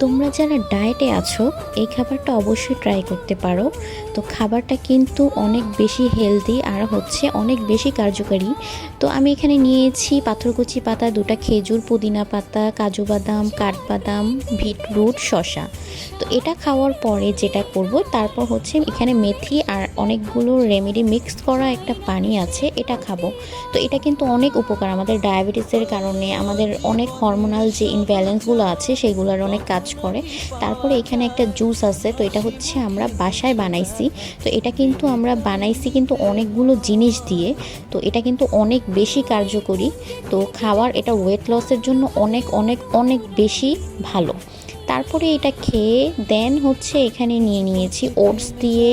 তোমরা যারা ডায়েটে আছো এই খাবারটা অবশ্যই ট্রাই করতে পারো। তো খাবারটা কিন্তু অনেক বেশি হেলদি আর হচ্ছে অনেক বেশি কার্যকারী। তো আমি এখানে নিয়েছি পাথরকুচি পাতা, দুটা খেজুর, পুদিনা পাতা, কাজু বাদাম, কাঠবাদাম, বিটরুট, শসা। তো এটা খাওয়ার পরে যেটা করব তারপর হচ্ছে এখানে মেথি আর অনেকগুলো রেমেডি মিক্স করা একটা পানি আছে, এটা খাবো। তো এটা কিন্তু অনেক উপকার আমাদের ডায়াবেটিসের কারণে, আমাদের অনেক হরমোনাল যে ইমব্যালেন্সগুলো আছে সেগুলোর অনেক কাজ করে। তারপরে এখানে একটা জুস আছে, তো এটা হচ্ছে আমরা বাসায় বানাইছি। তো এটা কিন্তু আমরা বানাইছি কিন্তু অনেকগুলো জিনিস দিয়ে, তো এটা কিন্তু অনেক বেশি কার্যকরী। তো খাওয়ার এটা ওয়েট লসের জন্য অনেক অনেক অনেক বেশি ভালো। তারপরে এটা খেয়ে দেন হচ্ছে এখানে নিয়ে নিয়েছি ওটস দিয়ে,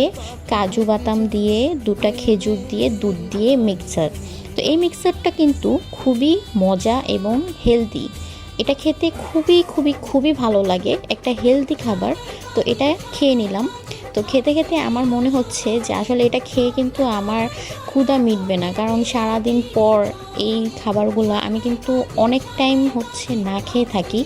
কাজু বাদাম দিয়ে, দুটা খেজুর দিয়ে, দুধ দিয়ে মিক্সার। তো এই মিক্সারটা কিন্তু খুবই মজা এবং হেলদি। এটা খেতে খুবই খুবই খুবই ভালো লাগে, একটা হেলদি খাবার। তো এটা খেয়ে নিলাম। তো খেতে খেতে আমার মনে হচ্ছে যে আসলে এটা খেয়ে কিন্তু আমার ক্ষুধা মিটবে না, কারণ সারাদিন পর এই খাবারগুলো আমি কিন্তু অনেক টাইম হচ্ছে না খেয়ে থাকি।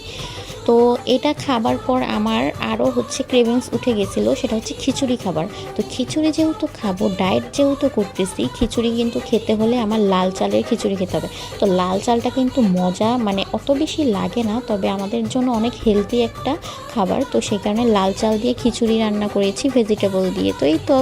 তো এটা খাবার পর আমার আরও হচ্ছে ক্রেভিংস উঠে গেছিলো, সেটা হচ্ছে খিচুড়ি খাবার। তো খিচুড়ি যেহেতু খাবো, ডায়েট যেহেতু করতেছি, খিচুড়ি কিন্তু খেতে হলে আমার লাল চালের খিচুড়ি খেতে হবে। তো লাল চালটা কিন্তু মজা মানে অত বেশি লাগে না, তবে আমাদের জন্য অনেক হেলদি একটা খাবার। তো সেই কারণে লাল চাল দিয়ে খিচুড়ি রান্না করেছি ভেজিটেবল দিয়ে। তো এই তো।